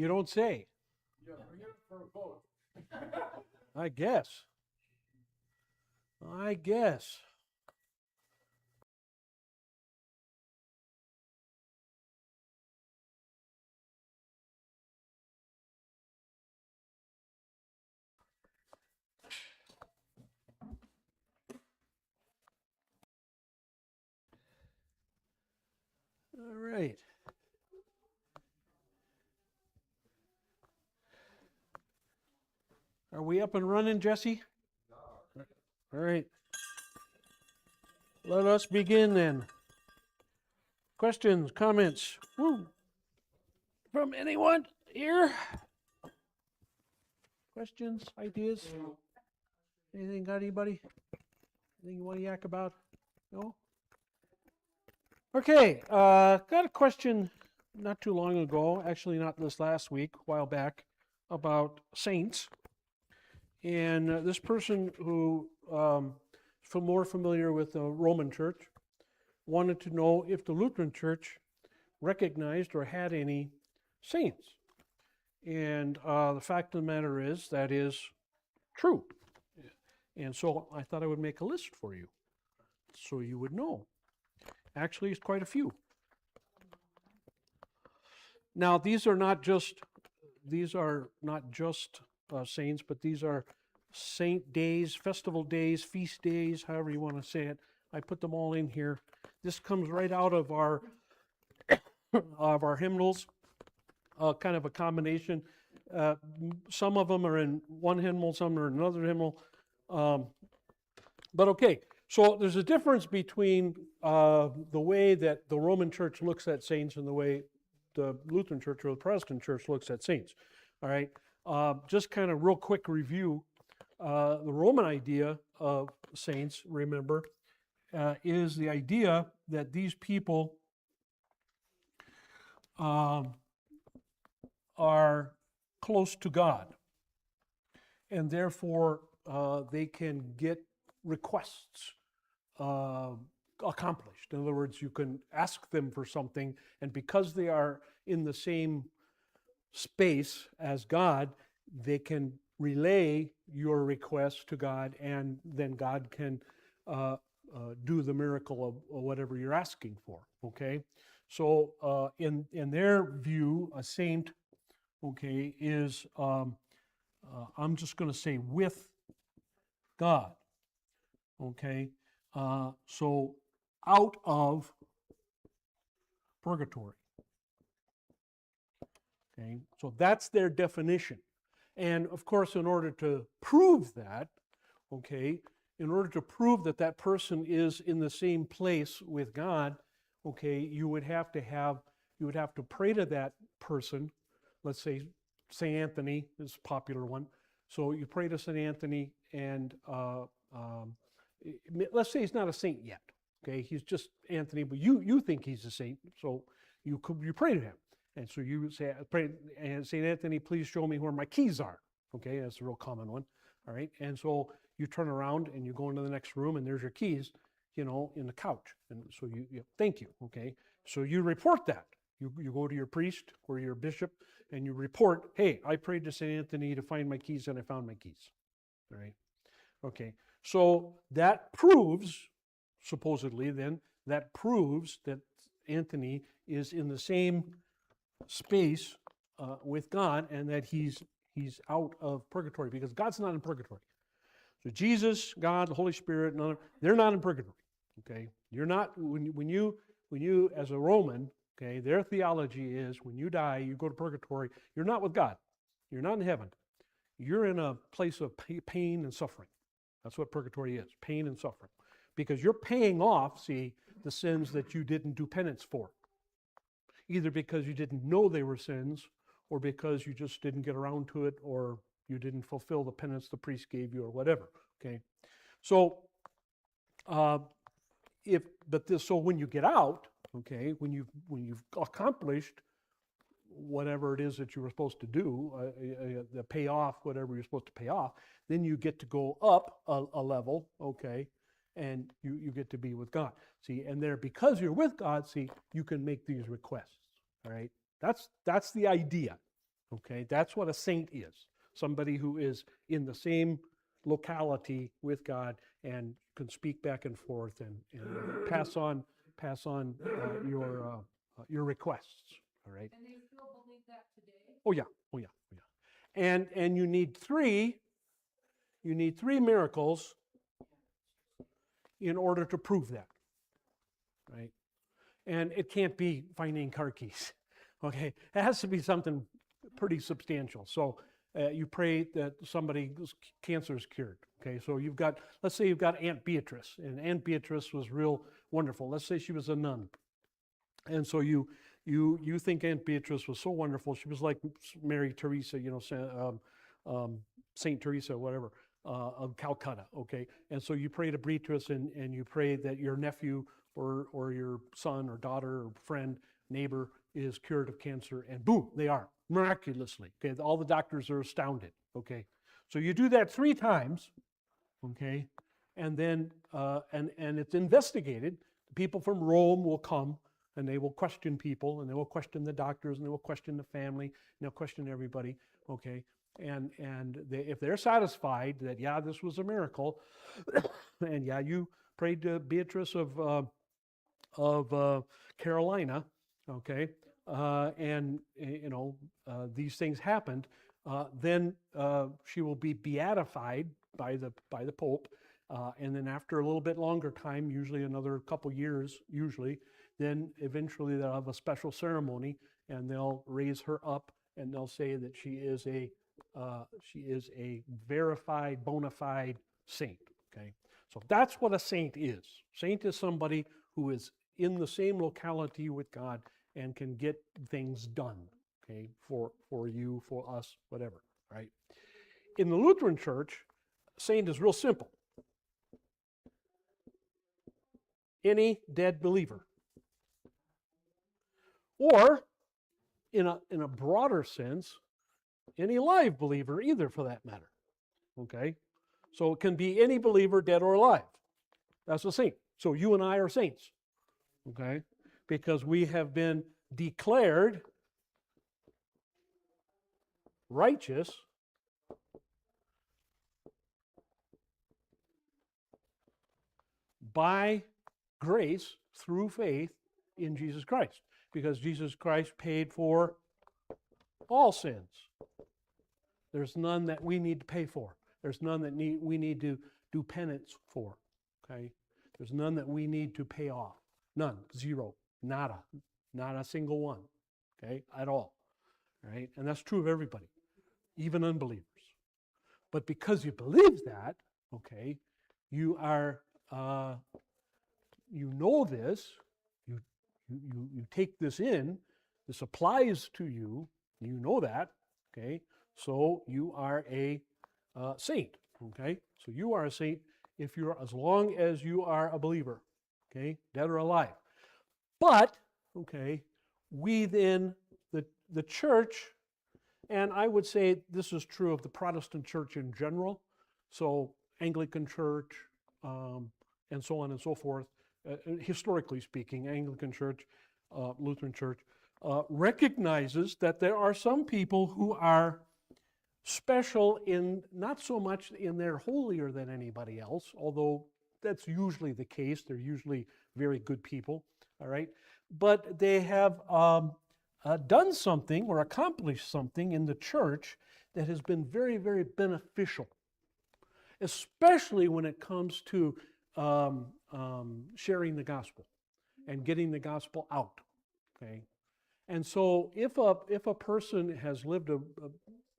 You don't say. Yeah, bring it up for a vote. I guess. I guess. All right. Are we up and running, Jesse? All right. Let us begin then. Questions, comments? Woo. From anyone here? Questions, ideas? Anything got anybody? Anything you want to yak about? No? Okay, got a question not too long ago, actually not this last week, a while back, about saints. And this person who more familiar with the Roman Church wanted to know if the Lutheran Church recognized or had any saints. And the fact of the matter is that is true. And so I thought I would make a list for you so you would know. Actually, it's quite a few. Now, these are not just saints, but these are saint days, festival days, feast days, however you want to say it. I put them all in here. This comes right out of our hymnals, kind of a combination. Some of them are in one hymnal, some are in another hymnal. But okay, so there's a difference between the way that the Roman Church looks at saints and the way the Lutheran Church or the Protestant Church looks at saints. All right, just kind of real quick review. The Roman idea of saints, remember, is the idea that these people are close to God, and therefore they can get requests accomplished. In other words, you can ask them for something, and because they are in the same space as God, they can relay your request to God, and then God can do the miracle of whatever you're asking for. Okay, so in their view, a saint, okay, is I'm just going to say with God. Okay, so out of purgatory. Okay, so that's their definition. And of course, in order to prove that, okay, in order to prove that that person is in the same place with God, okay, you would have to pray to that person. Let's say St. Anthony is a popular one. So you pray to St. Anthony, and let's say he's not a saint yet. Okay, he's just Anthony, but you think he's a saint, so you pray to him. And so you say, pray, and St. Anthony, please show me where my keys are. Okay, that's a real common one. All right, and so you turn around and you go into the next room, and there's your keys, in the couch. And so you thank you. Okay, so you report that. You go to your priest or your bishop, and you report, hey, I prayed to St. Anthony to find my keys, and I found my keys. All right, okay, so that proves, supposedly then, that proves that Anthony is in the same space with God, and that he's out of purgatory, because God's not in purgatory. So Jesus, God, the Holy Spirit, they're not in purgatory. Okay, you're not when you as a Roman. Okay, their theology is when you die, you go to purgatory. You're not with God. You're not in heaven. You're in a place of pain and suffering. That's what purgatory is: pain and suffering, because you're paying off, see, the sins that you didn't do penance for. Either because you didn't know they were sins, or because you just didn't get around to it, or you didn't fulfill the penance the priest gave you, or whatever. Okay, so so when you get out, okay, when you've accomplished whatever it is that you were supposed to do, pay off whatever you're supposed to pay off, then you get to go up a level, okay, and you get to be with God. See, and there, because you're with God, see, you can make these requests. All right, that's the idea. Okay, that's what a saint is. Somebody who is in the same locality with God and can speak back and forth and pass on your requests. All right. And they still believe that today? Oh yeah. Oh yeah. Oh yeah. And you need three miracles in order to prove that. Right? And it can't be finding car keys. Okay? It has to be something pretty substantial. So you pray that somebody's cancer is cured. Okay, so let's say you've got Aunt Beatrice, and Aunt Beatrice was real wonderful. Let's say she was a nun, and so you think Aunt Beatrice was so wonderful. She was like Mary Teresa, Saint Teresa, whatever, of Calcutta. Okay, and so you pray to Beatrice, and you pray that your nephew or your son or daughter or friend, neighbor is cured of cancer, and boom, they are miraculously. Okay, all the doctors are astounded. Okay, so you do that 3 times. Okay, and then and it's investigated. People from Rome will come and they will question people, and they will question the doctors, and they will question the family, and they'll question everybody. Okay, and if they're satisfied that this was a miracle, and you prayed to Beatrice of Carolina, okay, and these things happened, then she will be beatified by the Pope, and then after a little bit longer time, usually another couple years, then eventually they'll have a special ceremony, and they'll raise her up, and they'll say that she is a verified, bona fide saint. Okay, so that's what a saint is. Saint is somebody who is in the same locality with God and can get things done. Okay, for you, for us, whatever. Right? In the Lutheran Church, saint is real simple. Any dead believer. Or, in a broader sense, any live believer either, for that matter. Okay? So it can be any believer, dead or alive. That's a saint. So you and I are saints. Okay? Because we have been declared righteous by grace through faith in Jesus Christ, because Jesus Christ paid for all sins. There's none that we need to pay for. There's none that we need to do penance for. Okay? There's none that we need to pay off. None. Zero. Nada. Not a single one. Okay? At all. Right? And that's true of everybody, even unbelievers. But because you believe that, okay, you are you know this, you take this in, this applies to you, you know that, okay, so you are a saint, okay, so you are a saint as long as you are a believer, okay, dead or alive. But, okay, within the church, and I would say this is true of the Protestant church in general, so Anglican church, and so on and so forth, historically speaking, Anglican church, Lutheran church, recognizes that there are some people who are special in, not so much in they're holier than anybody else, although that's usually the case. They're usually very good people, all right? But they have done something or accomplished something in the church that has been very, very beneficial, especially when it comes to sharing the gospel and getting the gospel out, okay? And so if a person has lived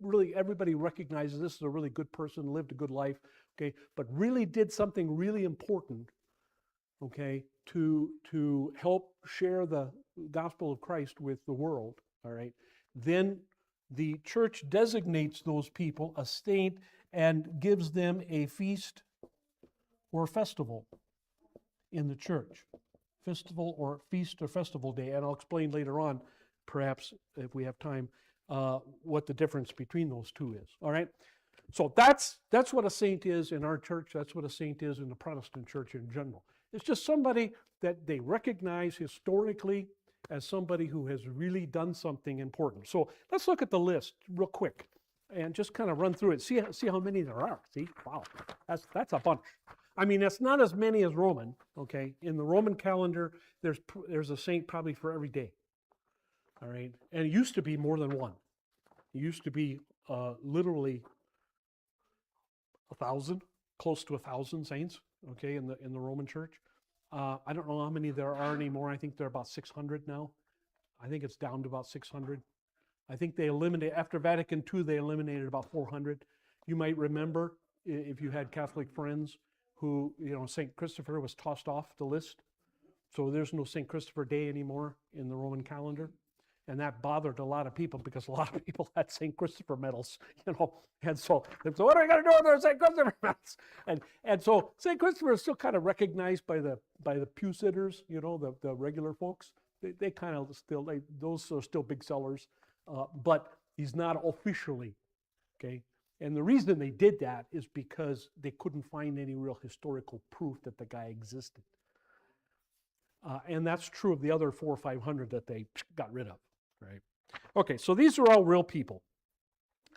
really, everybody recognizes this is a really good person, lived a good life, okay, but really did something really important, okay, to help share the gospel of Christ with the world, all right, then the church designates those people a saint and gives them a feast or festival in the church. Festival or feast or festival day. And I'll explain later on, perhaps if we have time, what the difference between those two is. All right? So that's what a saint is in our church. That's what a saint is in the Protestant church in general. It's just somebody that they recognize historically as somebody who has really done something important. So let's look at the list real quick and just kind of run through it. See how many there are. See, wow, that's a bunch. I mean, that's not as many as Roman. Okay, in the Roman calendar, there's a saint probably for every day. All right, and it used to be more than one. It used to be literally 1,000, close to 1,000 saints. Okay, in the Roman Church. I don't know how many there are anymore. I think there are about 600 now. I think it's down to about 600. I think they eliminated, after Vatican II, they eliminated about 400. You might remember, if you had Catholic friends, who, St. Christopher was tossed off the list. So there's no St. Christopher Day anymore in the Roman calendar. And that bothered a lot of people because a lot of people had St. Christopher medals, and so what are we going to do with our St. Christopher medals? And so St. Christopher is still kind of recognized by the pew sitters, the regular folks. They kind of still, those are still big sellers, but he's not officially, okay? And the reason they did that is because they couldn't find any real historical proof that the guy existed. And that's true of the other 400 or 500 that they got rid of, right? Okay, so these are all real people.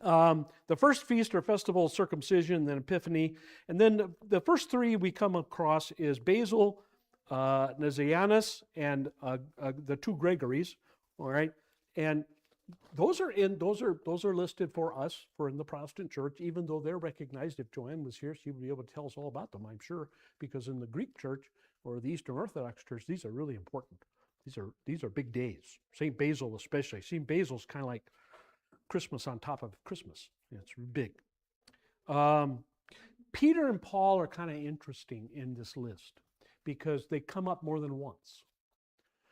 The first feast or festival is circumcision, then Epiphany. And then the first three we come across is Basil, Nazianzus, and the two Gregories, all right? And those are listed for us for in the Protestant church, even though they're recognized. If Joanne was here, she would be able to tell us all about them, I'm sure, because in the Greek church or the Eastern Orthodox church, these are really important. These are big days. St. Basil especially. St. Basil's kind of like Christmas on top of Christmas. It's big. Peter and Paul are kind of interesting in this list because they come up more than once.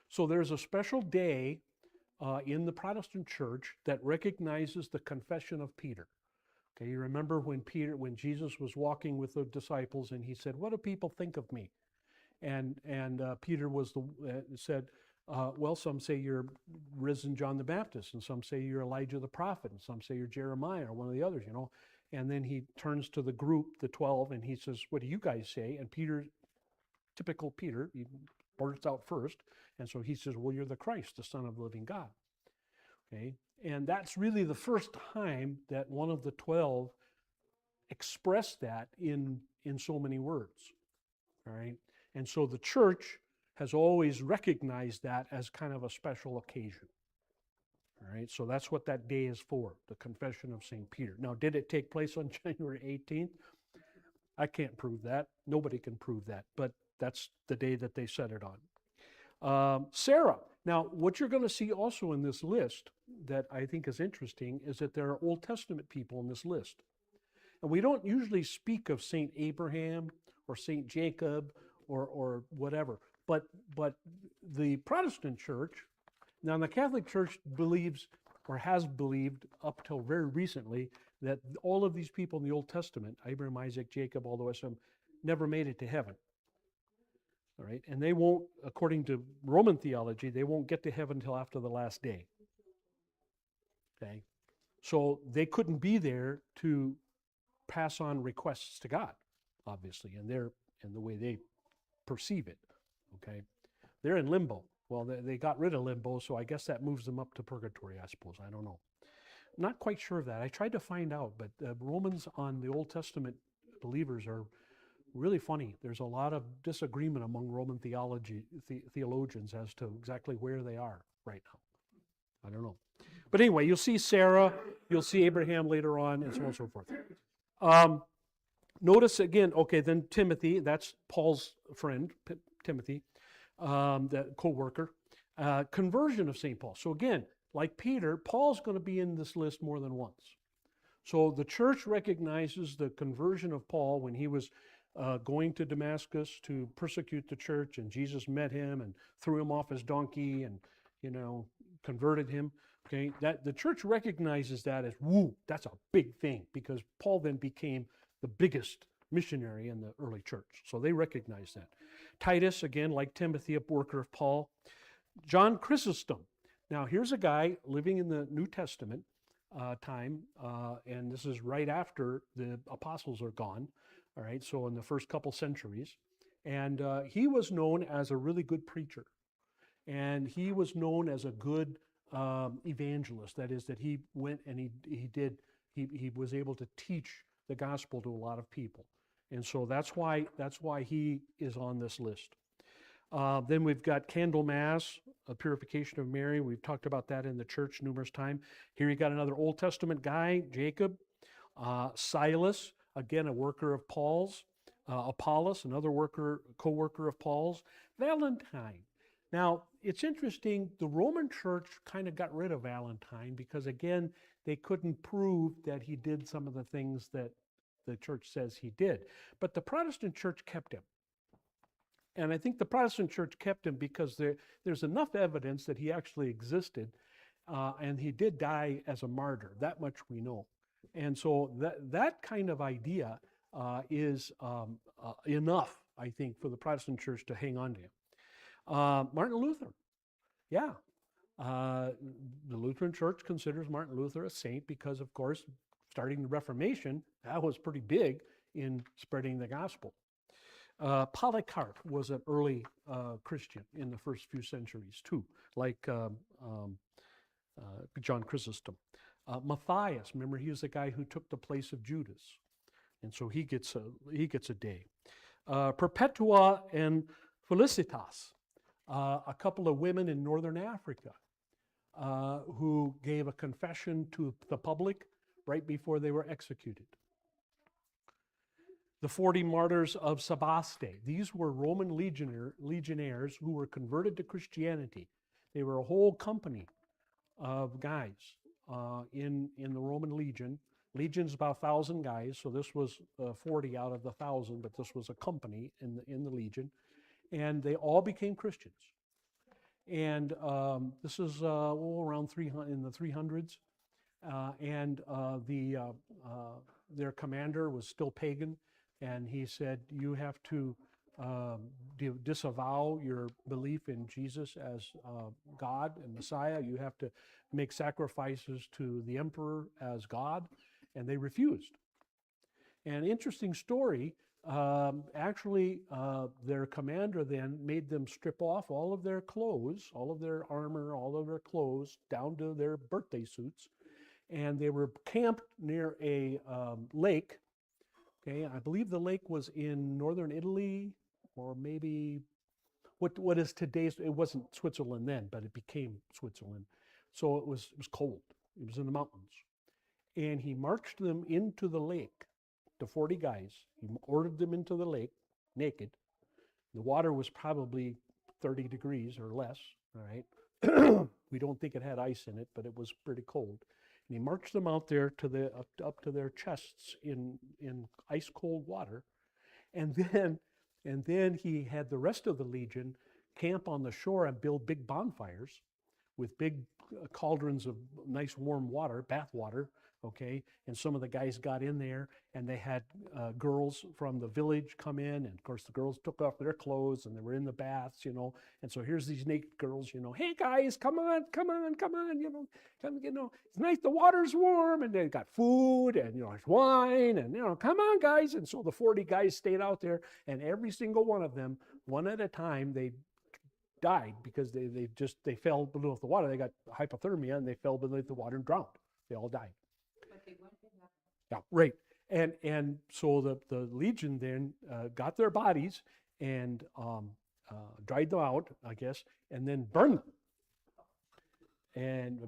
So there's a special day in the Protestant church that recognizes the confession of Peter. Okay, you remember when Jesus was walking with the disciples and he said, "What do people think of me?" And Peter said, "Well, some say you're risen John the Baptist, and some say you're Elijah the prophet, and some say you're Jeremiah or one of the others, And then he turns to the group, the 12, and he says, "What do you guys say?" And Peter, typical Peter, he blurts out first. And so he says, "Well, you're the Christ, the Son of the living God." Okay? And that's really the first time that one of the 12 expressed that in so many words. All right? And so the church has always recognized that as kind of a special occasion. All right? So that's what that day is for, the confession of St. Peter. Now, did it take place on January 18th? I can't prove that. Nobody can prove that. But that's the day that they set it on. Sarah. Now, what you're going to see also in this list that I think is interesting is that there are Old Testament people in this list. And we don't usually speak of St. Abraham or St. Jacob or whatever. But the Protestant church, now the Catholic Church believes or has believed up till very recently that all of these people in the Old Testament, Abraham, Isaac, Jacob, all the rest of them, never made it to heaven. All right, and they won't, according to Roman theology, they won't get to heaven until after the last day. Okay, so they couldn't be there to pass on requests to God, obviously, and the way they perceive it. Okay, they're in limbo. Well, they got rid of limbo, so I guess that moves them up to purgatory, I suppose. I don't know. Not quite sure of that. I tried to find out, but Romans on the Old Testament believers are really funny. There's a lot of disagreement among Roman theologians as to exactly where they are right now. I don't know. But anyway, you'll see Sarah, you'll see Abraham later on, and so on and so forth. Notice again, okay, then Timothy, that's Paul's friend, Timothy, the co-worker. Conversion of St. Paul. So again, like Peter, Paul's going to be in this list more than once. So the church recognizes the conversion of Paul when he was going to Damascus to persecute the church, and Jesus met him and threw him off his donkey and, converted him. Okay, that the church recognizes that as, that's a big thing, because Paul then became the biggest missionary in the early church. So they recognize that. Titus, again, like Timothy, a worker of Paul. John Chrysostom. Now, here's a guy living in the New Testament time, and this is right after the apostles are gone. All right, so in the first couple centuries. And he was known as a really good preacher. And he was known as a good evangelist. That is, that he went and he was able to teach the gospel to a lot of people. And so that's why he is on this list. Then we've got Candlemas, a purification of Mary. We've talked about that in the church numerous times. Here you got another Old Testament guy, Jacob. Silas, again, a worker of Paul's. Apollos, another co-worker of Paul's. Valentine. Now, it's interesting, the Roman church kind of got rid of Valentine because, again, they couldn't prove that he did some of the things that the church says he did. But the Protestant church kept him. And I think the Protestant church kept him because there's enough evidence that he actually existed, and he did die as a martyr. That much we know. And so that kind of idea is enough, I think, for the Protestant church to hang on to him. Martin Luther, yeah. The Lutheran Church considers Martin Luther a saint because, of course, starting the Reformation, that was pretty big in spreading the gospel. Polycarp was an early Christian in the first few centuries too, like John Chrysostom. Matthias, remember, he was the guy who took the place of Judas, and so he gets a day. Perpetua and Felicitas, a couple of women in northern Africa who gave a confession to the public right before they were executed. The 40 martyrs of Sebaste. These were Roman legionnaires who were converted to Christianity. They were a whole company of guys in the Roman legion. Legion's about 1,000 guys, so this was 40 out of the 1,000, but this was a company in the legion. And they all became Christians. And this is around 300, in the 300s. Their commander was still pagan. And he said, you have to disavow your belief in Jesus as God and Messiah. You have to make sacrifices to the emperor as God. And they refused. And interesting story, actually, their commander then made them strip off all of their clothes, all of their armor, all of their clothes, down to their birthday suits. And they were camped near a lake. Okay, I believe the lake was in northern Italy, or maybe what is today's, it wasn't Switzerland then, but it became Switzerland. So it was cold. It was in the mountains. And he marched them into the lake, the 40 guys. He ordered them into the lake naked. The water was probably 30 degrees or less, all right? We don't think it had ice in it, but it was pretty cold. And he marched them out there to up to their chests in ice cold water, and then he had the rest of the legion camp on the shore and build big bonfires with big cauldrons of nice warm water, bath water. Okay, and some of the guys got in there, and they had girls from the village come in, and of course the girls took off their clothes, and they were in the baths, you know. And so here's these naked girls, you know. Hey guys, come on, you know, it's nice. The water's warm, and they got food, and you know, there's wine, and you know, come on guys. And so the 40 guys stayed out there, and every single one of them, one at a time, they died because they fell beneath the water. They got hypothermia, and they fell beneath the water and drowned. They all died. Yeah, right. And so the legion then got their bodies and dried them out, I guess, and then burned them and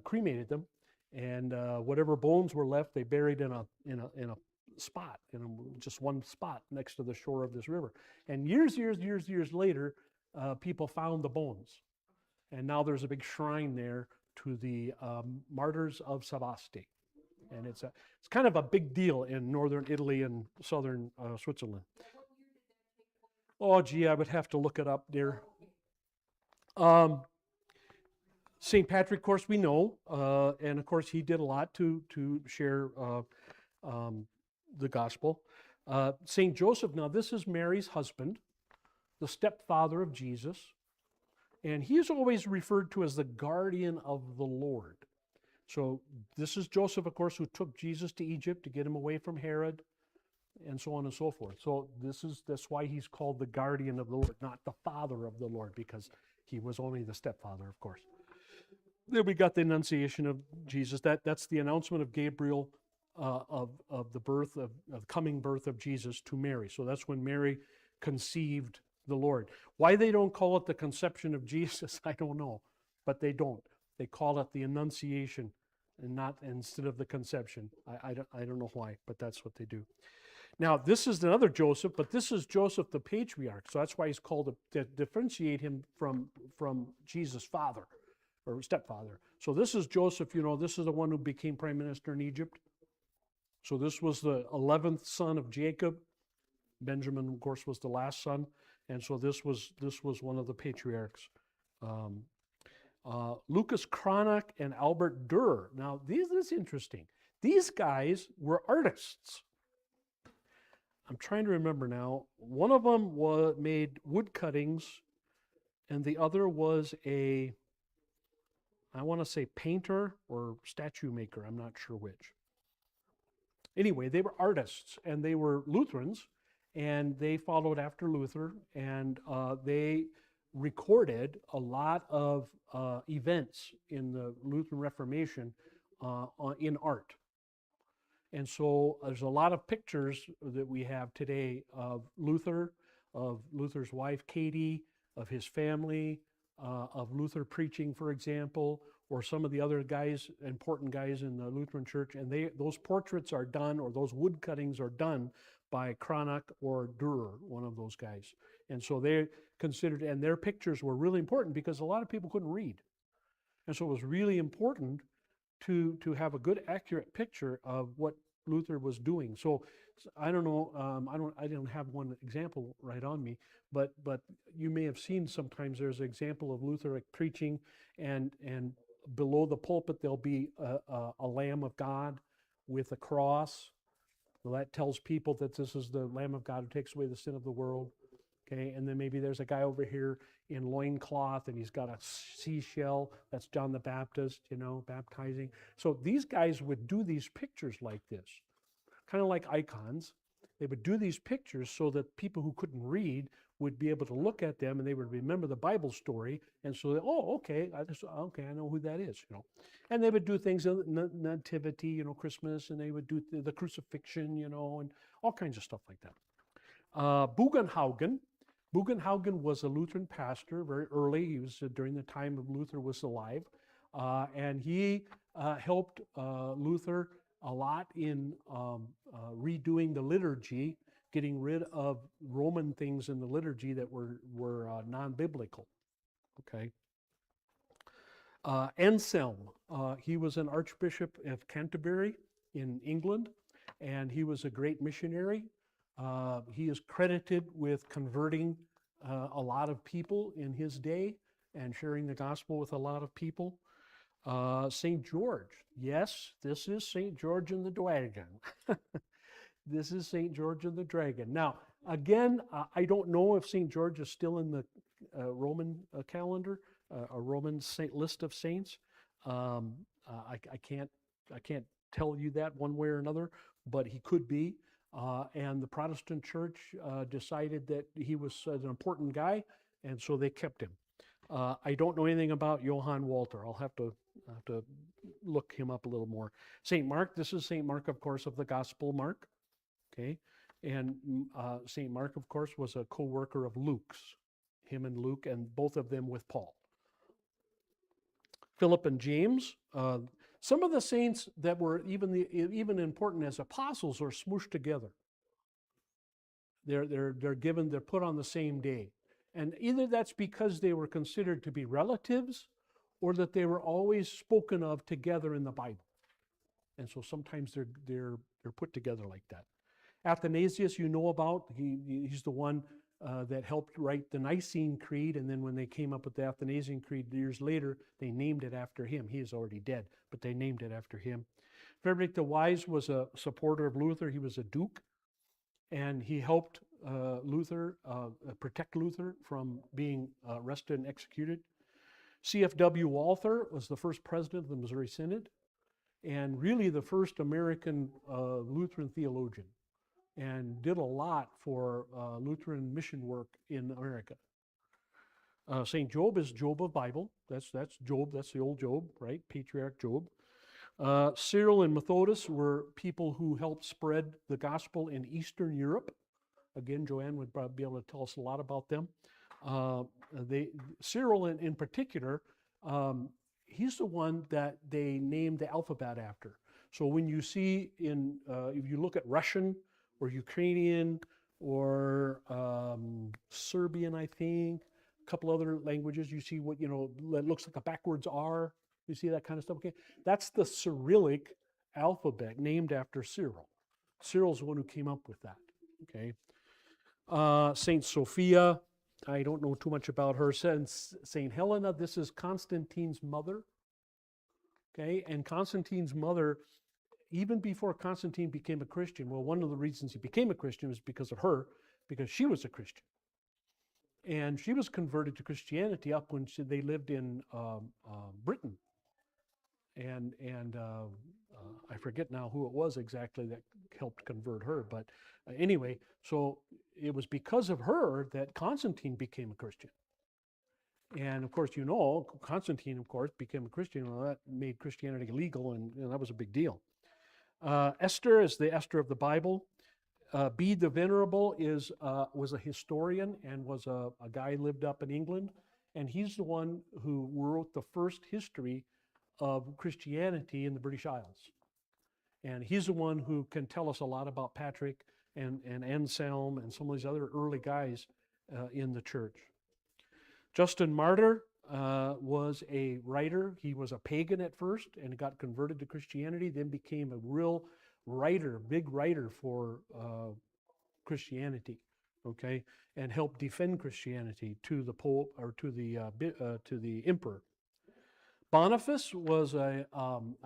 cremated them. And whatever bones were left, they buried in a spot, just one spot next to the shore of this river. And years later, people found the bones, and now there's a big shrine there to the martyrs of Sebaste. And it's kind of a big deal in northern Italy and southern Switzerland. Oh, gee, I would have to look it up, dear. St. Patrick, of course, we know, and of course he did a lot to share the gospel. St. Joseph, now this is Mary's husband, the stepfather of Jesus, and he is always referred to as the guardian of the Lord. So this is Joseph, of course, who took Jesus to Egypt to get him away from Herod, and so on and so forth. So that's why he's called the guardian of the Lord, not the father of the Lord, because He was only the stepfather, of course. Then we got the Annunciation of Jesus. That's the announcement of Gabriel of the birth of coming birth of Jesus to Mary. So that's when Mary conceived the Lord. Why they don't call it the conception of Jesus, I don't know, but they don't. They call it the Annunciation, and not instead of the conception. I don't know why, but that's what they do. Now this is another Joseph, but this is Joseph the patriarch. So that's why he's called to differentiate him from Jesus' father or stepfather. So this is Joseph. This is the one who became prime minister in Egypt. So this was the 11th son of Jacob. Benjamin, of course, was the last son, and so this was one of the patriarchs. Lucas Cranach and Albert Dürer. Now, this is interesting. These guys were artists. I'm trying to remember now. One of them made wood cuttings, and the other was I want to say painter or statue maker. I'm not sure which. Anyway, they were artists, and they were Lutherans, and they followed after Luther, and they recorded a lot of events in the Lutheran Reformation in art. And so there's a lot of pictures that we have today of Luther, of Luther's wife Katie, of his family, of Luther preaching, for example, or some of the other guys, important guys in the Lutheran Church. And those portraits are done, or those wood cuttings are done by Cranach or Dürer, one of those guys. And so they considered, and their pictures were really important because a lot of people couldn't read. And so it was really important to have a good, accurate picture of what Luther was doing. So I don't know, I don't have one example right on me, but you may have seen sometimes there's an example of Luther like preaching, and below the pulpit there'll be a Lamb of God with a cross. Well, that tells people that this is the Lamb of God who takes away the sin of the world. Okay, and then maybe there's a guy over here in loincloth and he's got a seashell. That's John the Baptist, baptizing. So these guys would do these pictures like this, kind of like icons. They would do these pictures so that people who couldn't read would be able to look at them and they would remember the Bible story. And so, okay, I know who that is, And they would do things, nativity, Christmas, and they would do the crucifixion, and all kinds of stuff like that. Bugenhagen. Bugenhagen was a Lutheran pastor very early. He was during the time of Luther was alive. And he helped Luther a lot in redoing the liturgy, getting rid of Roman things in the liturgy that were non-biblical. Okay. Anselm, he was an Archbishop of Canterbury in England, and he was a great missionary. He is credited with converting a lot of people in his day and sharing the gospel with a lot of people. St. George, yes, this is St. George and the Dragon. This is St. George and the Dragon. Now, again, I don't know if St. George is still in the Roman calendar, a Roman list of saints. I can't tell you that one way or another, but he could be. And the Protestant Church decided that he was an important guy, and so they kept him. I don't know anything about Johann Walter. I'll have to look him up a little more. St. Mark, this is St. Mark, of course, of the Gospel Mark. Okay, and St. Mark, of course, was a co-worker of Luke's, him and Luke, and both of them with Paul. Philip and James. Some of the saints that were even important as apostles are smooshed together. They're put on the same day. And either that's because they were considered to be relatives or that they were always spoken of together in the Bible. And so sometimes they're put together like that. Athanasius, you know about, he's the one that helped write the Nicene Creed, and then when they came up with the Athanasian Creed years later, they named it after him. He is already dead, but they named it after him. Frederick the Wise was a supporter of Luther. He was a duke, and he helped Luther, protect Luther from being arrested and executed. C.F.W. Walther was the first president of the Missouri Synod, and really the first American Lutheran theologian, and did a lot for Lutheran mission work in America. Saint Job is Job of Bible. That's Job. That's the old Job, right? Patriarch Job. Cyril and Methodius were people who helped spread the gospel in Eastern Europe. Again, Joanne would probably be able to tell us a lot about them. Cyril in particular, he's the one that they named the alphabet after. So when you see if you look at Russian or Ukrainian or Serbian, I think, a couple other languages, you see what, that looks like a backwards R. You see that kind of stuff? Okay, that's the Cyrillic alphabet named after Cyril. Cyril's the one who came up with that. Okay, Saint Sophia, I don't know too much about her. Saint Helena, this is Constantine's mother. Okay, and Constantine's mother, even before Constantine became a Christian, well, one of the reasons he became a Christian was because of her, because she was a Christian. And she was converted to Christianity up when they lived in Britain. And I forget now who it was exactly that helped convert her. But anyway, so it was because of her that Constantine became a Christian. And of course, Constantine, of course, became a Christian. Well, that made Christianity legal, and that was a big deal. Esther is the Esther of the Bible. Bede the Venerable was a historian and was a guy who lived up in England. And he's the one who wrote the first history of Christianity in the British Isles. And he's the one who can tell us a lot about Patrick and Anselm and some of these other early guys in the church. Justin Martyr was a writer. He was a pagan at first and got converted to Christianity, then became a real writer, big writer for Christianity, okay, and helped defend Christianity to the Pope or to the Emperor. Boniface was a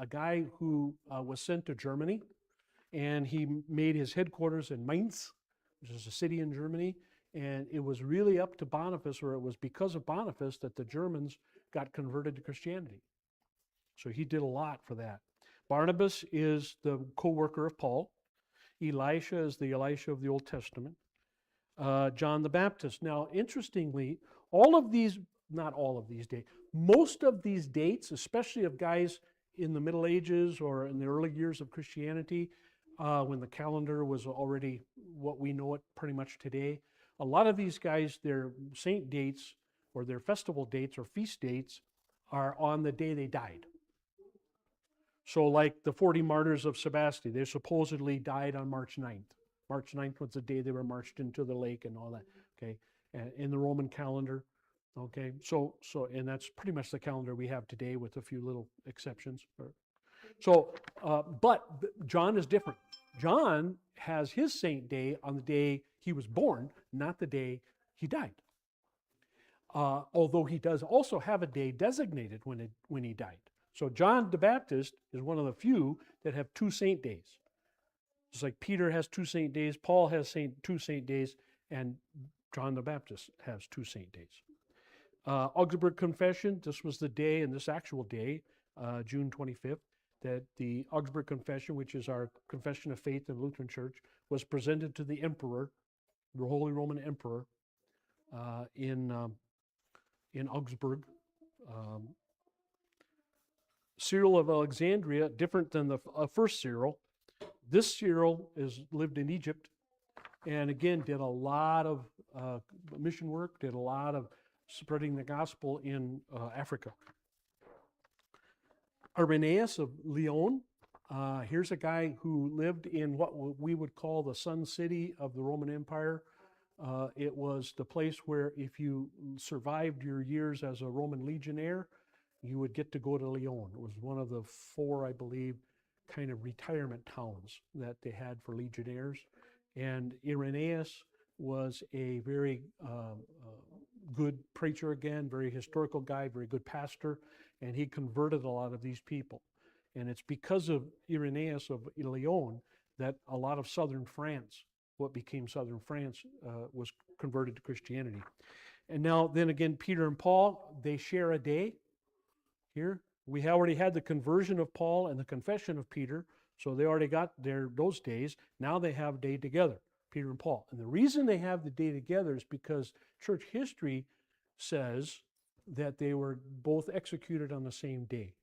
guy who was sent to Germany, and he made his headquarters in Mainz, which is a city in Germany. And it was really up to Boniface, or it was because of Boniface, that the Germans got converted to Christianity. So he did a lot for that. Barnabas is the co-worker of Paul. Elisha is the Elisha of the Old Testament. John the Baptist. Now, interestingly, most of these dates, especially of guys in the Middle Ages or in the early years of Christianity, when the calendar was already what we know it pretty much today, a lot of these guys, their saint dates or their festival dates or feast dates are on the day they died. So like the 40 martyrs of Sebaste, they supposedly died on March 9th. March 9th was the day they were marched into the lake and all that, okay, in the Roman calendar, okay. So and that's pretty much the calendar we have today with a few little exceptions. So, but John is different. John has his saint day on the day he was born, not the day he died. Although he does also have a day designated when he died. So John the Baptist is one of the few that have two saint days. Just like Peter has two saint days, Paul has two saint days, and John the Baptist has two saint days. Augsburg Confession, this was the day, and this actual day, June 25th, that the Augsburg Confession, which is our confession of faith in the Lutheran Church, was presented to the Emperor, the Holy Roman Emperor, in Augsburg. Cyril of Alexandria, different than the first Cyril. This Cyril lived in Egypt, and again did a lot of mission work, did a lot of spreading the gospel in Africa. Irenaeus of Lyon, here's a guy who lived in what we would call the Sun City of the Roman Empire. It was the place where if you survived your years as a Roman legionnaire, you would get to go to Lyon. It was one of the 4, I believe, kind of retirement towns that they had for legionnaires. And Irenaeus was a very good preacher again, very historical guy, very good pastor, and he converted a lot of these people. And it's because of Irenaeus of Lyon that a lot of southern France, what became southern France, was converted to Christianity. And now, then again, Peter and Paul, they share a day here. We already had the conversion of Paul and the confession of Peter, so they already got those days. Now they have a day together, Peter and Paul. And the reason they have the day together is because church history says that they were both executed on the same day.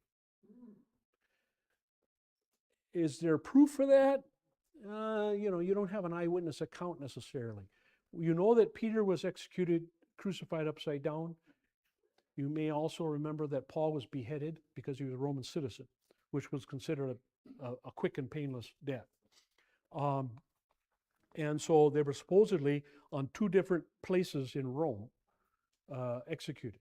Is there proof for that? You don't have an eyewitness account necessarily. You know that Peter was executed, crucified upside down. You may also remember that Paul was beheaded because he was a Roman citizen, which was considered a quick and painless death. And so they were supposedly on two different places in Rome executed.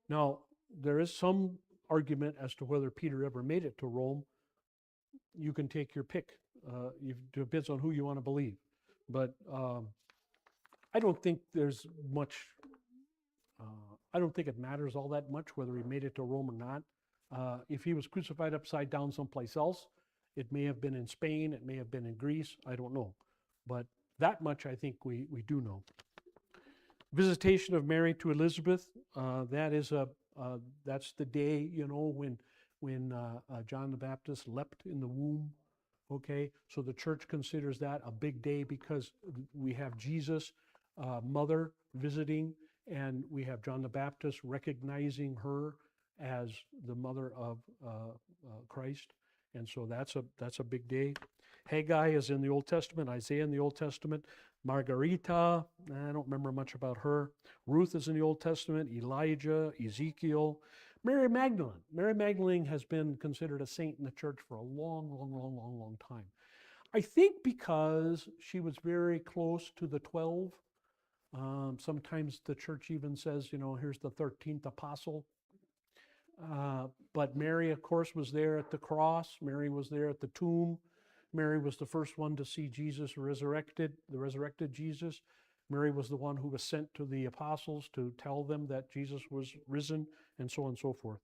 Now, there is some argument as to whether Peter ever made it to Rome. You can take your pick. It depends on who you want to believe. But I don't think there's much, I don't think it matters all that much whether he made it to Rome or not. If he was crucified upside down someplace else, it may have been in Spain, it may have been in Greece, I don't know. But that much I think we do know. Visitation of Mary to Elizabeth, that's the day, when John the Baptist leapt in the womb. Okay, so the church considers that a big day because we have Jesus' mother visiting, and we have John the Baptist recognizing her as the mother of Christ, and so that's a big day. Haggai is in the Old Testament, Isaiah in the Old Testament, Margarita, I don't remember much about her. Ruth is in the Old Testament, Elijah, Ezekiel, Mary Magdalene. Mary Magdalene has been considered a saint in the church for a long time. I think because she was very close to the 12. Sometimes the church even says, here's the 13th apostle. But Mary, of course, was there at the cross. Mary was there at the tomb. Mary was the first one to see Jesus resurrected, the resurrected Jesus. Mary was the one who was sent to the apostles to tell them that Jesus was risen, and so on and so forth.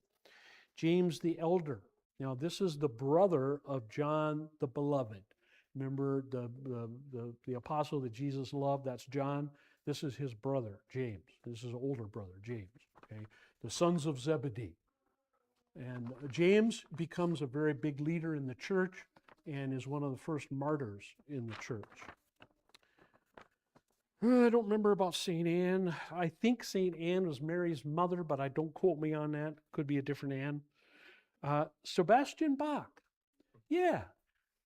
James the elder. Now, this is the brother of John the beloved. Remember the apostle that Jesus loved, that's John. This is his brother, James. This is his older brother, James. Okay, the sons of Zebedee. And James becomes a very big leader in the church and is one of the first martyrs in the church. I don't remember about St. Anne. I think St. Anne was Mary's mother, but I don't quote me on that. Could be a different Anne. Sebastian Bach. Yeah,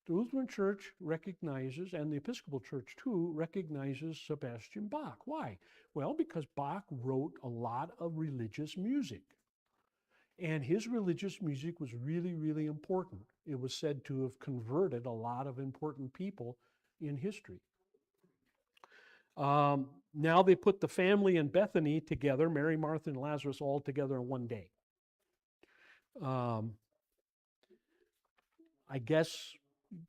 the Lutheran Church recognizes, and the Episcopal Church too, recognizes Sebastian Bach. Why? Well, because Bach wrote a lot of religious music. And his religious music was really important. It was said to have converted a lot of important people in history. Now they put the family in Bethany together, Mary, Martha, and Lazarus, all together in one day. I guess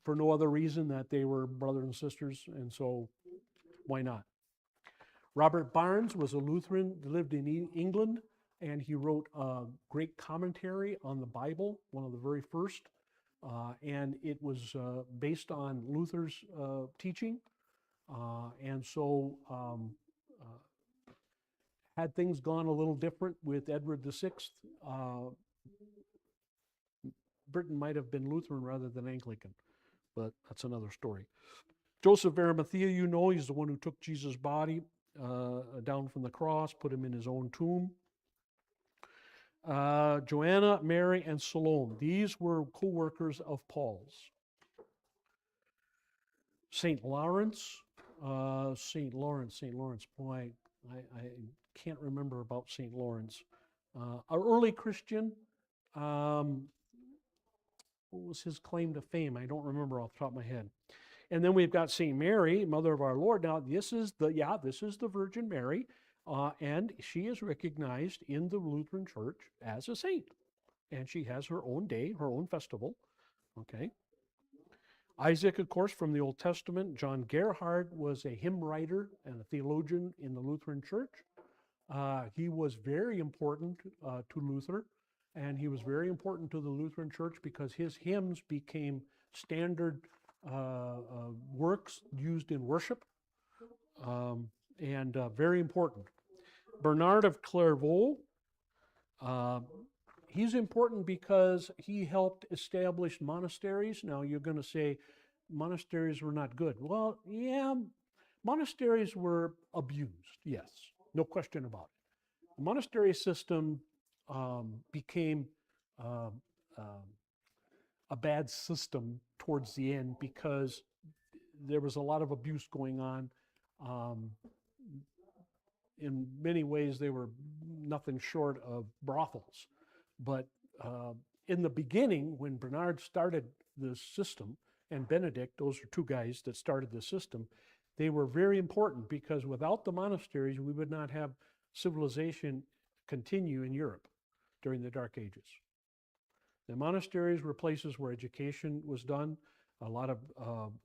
for no other reason that they were brothers and sisters, and so why not? Robert Barnes was a Lutheran, lived in England, and he wrote a great commentary on the Bible, one of the very first, and it was based on Luther's teaching. And so had things gone a little different with Edward VI, Britain might have been Lutheran rather than Anglican, but that's another story. Joseph of Arimathea, he's the one who took Jesus' body down from the cross, put him in his own tomb. Joanna, Mary, and Salome. These were co-workers of Paul's. St. Lawrence. St. Lawrence. Boy, I can't remember about St. Lawrence. An early Christian. What was his claim to fame? I don't remember off the top of my head. And then we've got St. Mary, Mother of our Lord. Now, this is the Virgin Mary. And she is recognized in the Lutheran Church as a saint. And she has her own day, her own festival. Okay. Isaac, of course, from the Old Testament. John Gerhard was a hymn writer and a theologian in the Lutheran Church. He was very important to Luther, and he was very important to the Lutheran Church because his hymns became standard works used in worship, and very important. Bernard of Clairvaux, he's important because he helped establish monasteries. Now you're going to say monasteries were not good. Well, yeah, monasteries were abused, yes, no question about The monastery system became a bad system towards the end because there was a lot of abuse going on. In many ways, they were nothing short of brothels. But in the beginning, when Bernard started the system, and Benedict, those are two guys that started the system, they were very important because without the monasteries, we would not have civilization continue in Europe during the Dark Ages. The monasteries were places where education was done. A lot of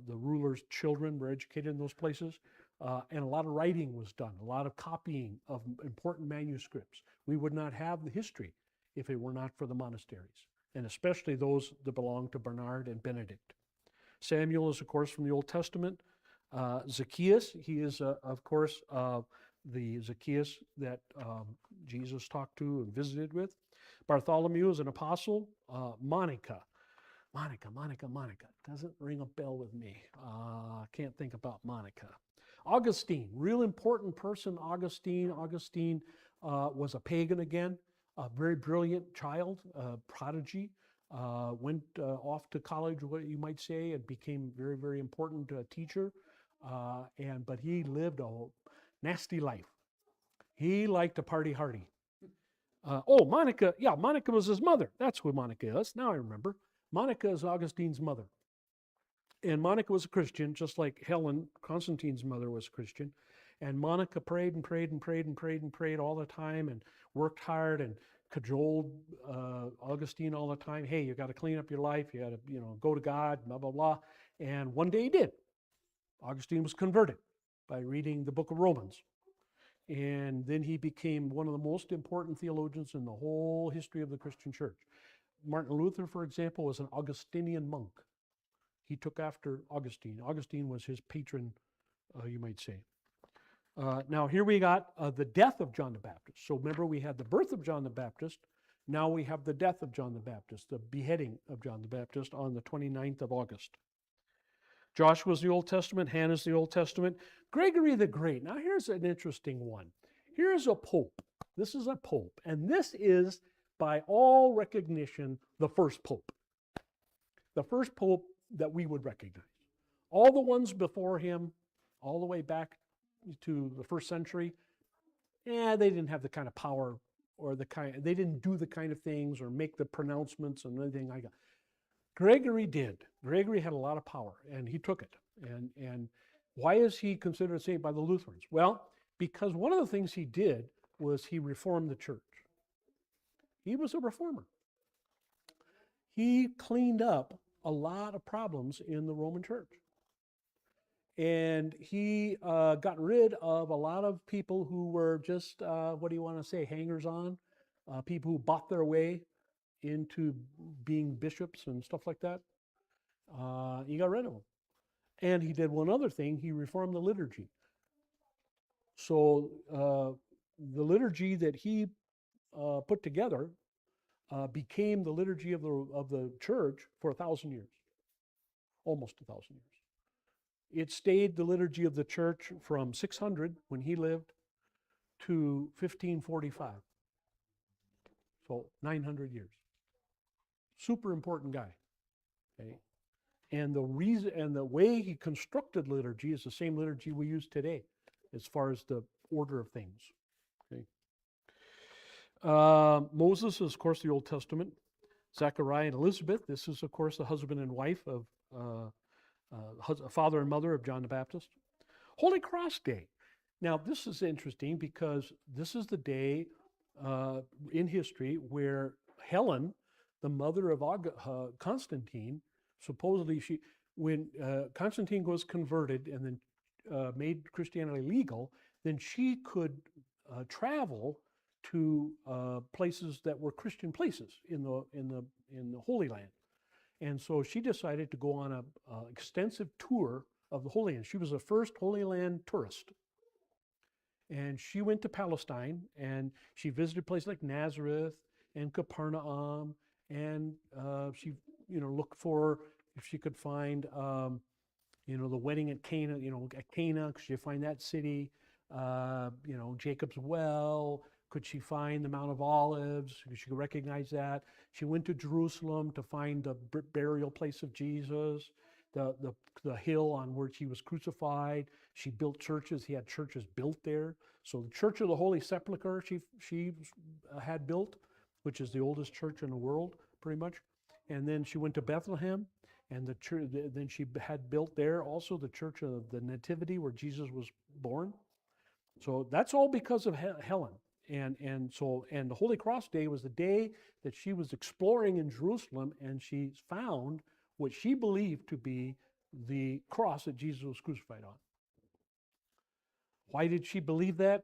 the rulers' children were educated in those places, and a lot of writing was done, a lot of copying of important manuscripts. We would not have the history if it were not for the monasteries, and especially those that belonged to Bernard and Benedict. Samuel is, of course, from the Old Testament. Zacchaeus, he is, of course, the Zacchaeus that Jesus talked to and visited with. Bartholomew is an apostle. Monica. Doesn't ring a bell with me. Can't think about Monica. Augustine, real important person, Augustine. Augustine was a pagan again, a very brilliant child, prodigy. Went off to college, what you might say, and became very, very important teacher. But he lived a nasty life. He liked to party hardy. Monica, yeah, Monica was his mother. That's who Monica is. Now I remember. Monica is Augustine's mother. And Monica was a Christian, just like Helen, Constantine's mother, was a Christian. And Monica prayed and prayed and prayed and prayed and prayed all the time and worked hard and cajoled Augustine all the time. Hey, you got to clean up your life. You got to, go to God, blah, blah, blah. And one day he did. Augustine was converted by reading the book of Romans. And then he became one of the most important theologians in the whole history of the Christian church. Martin Luther, for example, was an Augustinian monk. He took after Augustine. Augustine was his patron, you might say. Now here we got the death of John the Baptist. So remember, we had the birth of John the Baptist. Now we have the death of John the Baptist, the beheading of John the Baptist on the 29th of August. Joshua's the Old Testament, Hannah's the Old Testament. Gregory the Great. Now here's an interesting one. Here's a pope. This is a pope. And this is, by all recognition, the first pope. The first pope that we would recognize. All the ones before him, all the way back to the first century, they didn't have the kind of power or they didn't do the kind of things or make the pronouncements and anything like that. Gregory did. Gregory had a lot of power, and he took it. And why is he considered a saint by the Lutherans? Well, because one of the things he did was he reformed the church. He was a reformer. He cleaned up a lot of problems in the Roman church. And he got rid of a lot of people who were just, hangers-on, people who bought their way into being bishops and stuff like that. He got rid of them. And he did one other thing. He reformed the liturgy. So the liturgy that he put together became the liturgy of the church for 1,000 years, almost 1,000 years. It stayed the liturgy of the church from 600, when he lived, to 1545. So 900 years. Super important guy. Okay? And the reason and the way he constructed liturgy is the same liturgy we use today, as far as the order of things. Okay? Moses is, of course, the Old Testament. Zechariah and Elizabeth, this is, of course, the husband and wife of father and mother of John the Baptist. Holy Cross Day. Now, this is interesting because this is the day in history where Helen, the mother of Constantine, supposedly when Constantine was converted and then made Christianity legal, then she could travel to places that were Christian places in the Holy Land. And so she decided to go on an extensive tour of the Holy Land. She was the first Holy Land tourist. And she went to Palestine, and she visited places like Nazareth and Capernaum, and she, looked for if she could find, the wedding at Cana, at Cana, because you find that city, Jacob's Well, Could she find the Mount of Olives? Could she recognize that? She went to Jerusalem to find the burial place of Jesus, the hill on which he was crucified. She built churches. He had churches built there. So the Church of the Holy Sepulchre she had built, which is the oldest church in the world, pretty much. And then she went to Bethlehem, and then she had built there also the Church of the Nativity, where Jesus was born. So that's all because of Helen. And the Holy Cross Day was the day that she was exploring in Jerusalem, and she found what she believed to be the cross that Jesus was crucified on. Why did she believe that?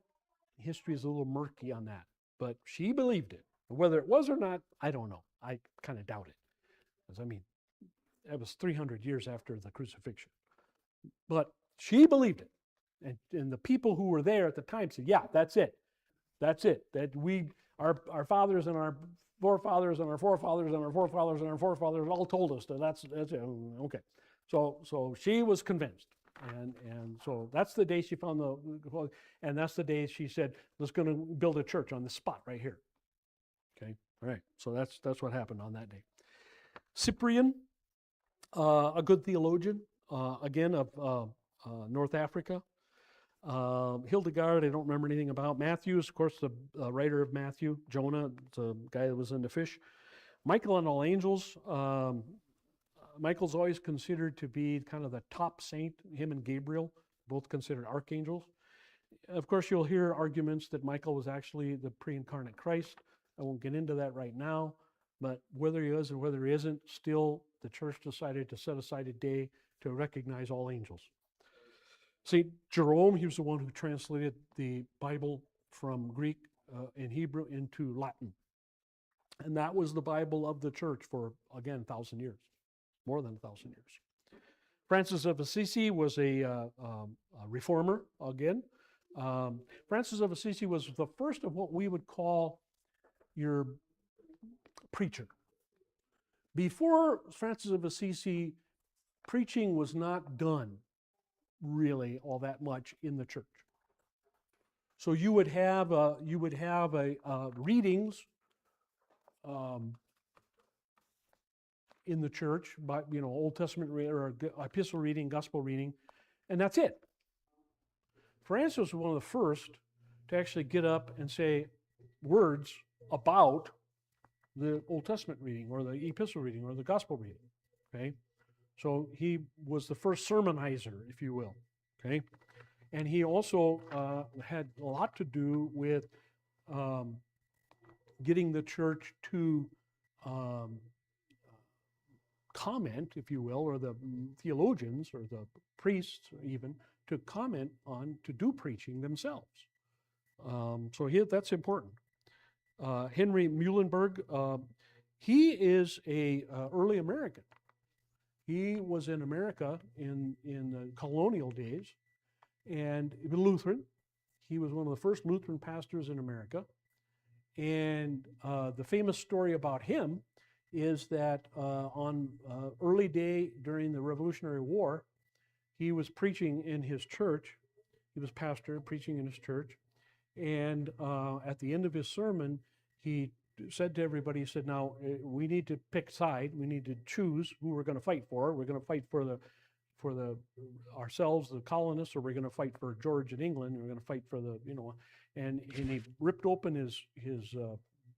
History is a little murky on that, but she believed it. Whether it was or not, I don't know. I kind of doubt it. Because, I mean, that was 300 years after the crucifixion. But she believed it. And the people who were there at the time said, yeah, that's it. That's it. That our fathers and our forefathers and our forefathers and our forefathers and our forefathers all told us that that's it. Okay. So she was convinced. And so that's the day she found and that's the day she said, let's going to build a church on this spot right here. Okay. All right. So that's what happened on that day. Cyprian, a good theologian, again of North Africa. Hildegard, I don't remember anything about. Matthews, of course, the writer of Matthew. Jonah, the guy that was in the fish. Michael and all angels. Michael's always considered to be kind of the top saint. Him and Gabriel, both considered archangels. Of course, you'll hear arguments that Michael was actually the pre-incarnate Christ. I won't get into that right now. But whether he is or whether he isn't, still the church decided to set aside a day to recognize all angels. St. Jerome, he was the one who translated the Bible from Greek and Hebrew into Latin. And that was the Bible of the church for, again, 1,000 years, more than 1,000 years. Francis of Assisi was a reformer, again. Francis of Assisi was the first of what we would call your preacher. Before Francis of Assisi, preaching was not done really all that much in the church. So you would have readings in the church, by Old Testament or epistle reading, gospel reading, and that's it. Francis was one of the first to actually get up and say words about the Old Testament reading or the epistle reading or the gospel reading. Okay. So he was the first sermonizer, if you will, okay? And he also had a lot to do with getting the church to comment, if you will, or the theologians or the priests even, to comment on, to do preaching themselves. So that's important. Henry Muhlenberg, he is a early American. He was in America in the colonial days, and Lutheran. He was one of the first Lutheran pastors in America. And the famous story about him is that on early day during the Revolutionary War, he was preaching in his church. He was pastor, preaching in his church. And at the end of his sermon, he said to everybody, he said, now we need to pick side. We need to choose who we're going to fight for. We're going to fight for ourselves, the colonists, or we're going to fight for George in England. We're going to fight for and he ripped open his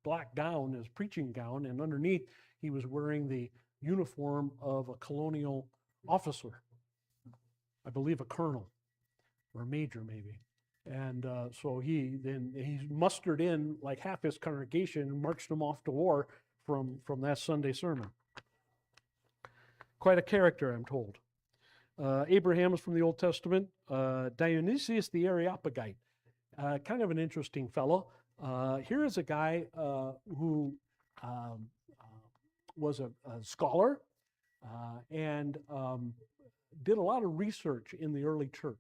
black gown, his preaching gown, and underneath he was wearing the uniform of a colonial officer. I believe a colonel or a major maybe. And so he mustered in like half his congregation and marched them off to war from that Sunday sermon. Quite a character, I'm told. Abraham is from the Old Testament. Dionysius the Areopagite, kind of an interesting fellow. Here is a guy who was a scholar and did a lot of research in the early church.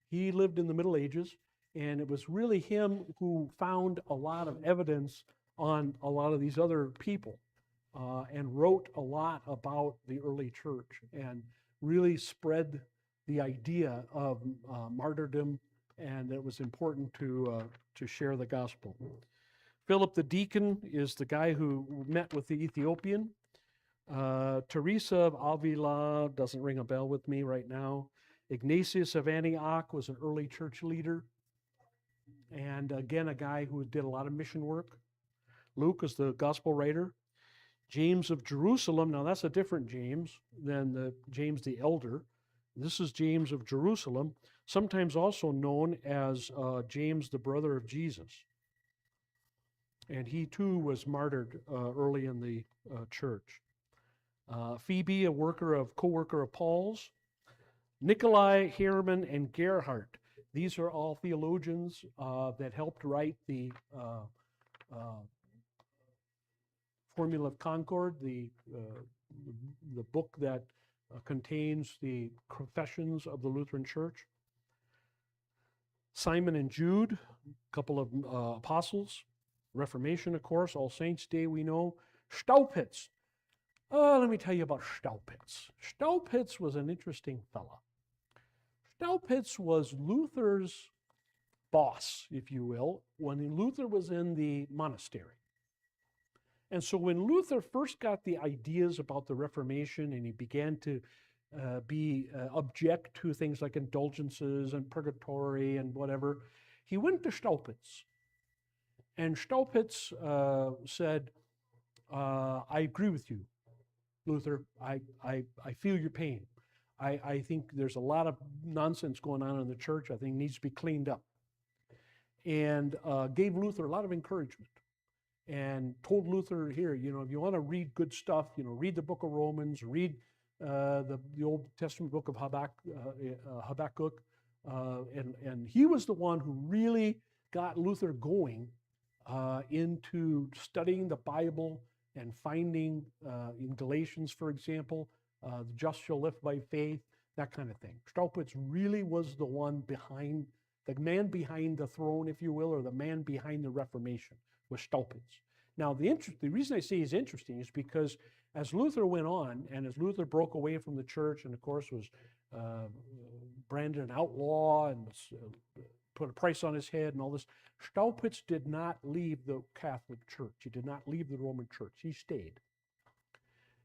He lived in the Middle Ages, and it was really him who found a lot of evidence on a lot of these other people and wrote a lot about the early church and really spread the idea of martyrdom and it was important to share the gospel. Philip the deacon is the guy who met with the Ethiopian. Teresa of Avila doesn't ring a bell with me right now. Ignatius of Antioch was an early church leader, and again, a guy who did a lot of mission work. Luke is the gospel writer. James of Jerusalem, now that's a different James than the James the elder. This is James of Jerusalem, sometimes also known as James the brother of Jesus. And he too was martyred early in the church. Phoebe, a co-worker of Paul's. Nikolai, Herman, and Gerhard. These are all theologians that helped write the Formula of Concord, the book that contains the confessions of the Lutheran Church. Simon and Jude, a couple of apostles. Reformation, of course, All Saints' Day we know. Staupitz. Let me tell you about Staupitz. Staupitz was an interesting fella. Staupitz was Luther's boss, if you will, when Luther was in the monastery. And so when Luther first got the ideas about the Reformation and he began to object to things like indulgences and purgatory and whatever, he went to Staupitz. And Staupitz said, I agree with you, Luther. I feel your pain. I think there's a lot of nonsense going on in the church. I think it needs to be cleaned up. And gave Luther a lot of encouragement. And told Luther, here, if you want to read good stuff, read the book of Romans, read the Old Testament book of Habakkuk. And he was the one who really got Luther going into studying the Bible and finding, in Galatians, for example, the just shall live by faith, that kind of thing. Staupitz really was the one behind, the man behind the throne, if you will, or the man behind the Reformation, was Staupitz. Now, the reason I say he's interesting is because as Luther went on, and as Luther broke away from the church, and of course was branded an outlaw and put a price on his head and all this, Staupitz did not leave the Catholic Church. He did not leave the Roman Church. He stayed.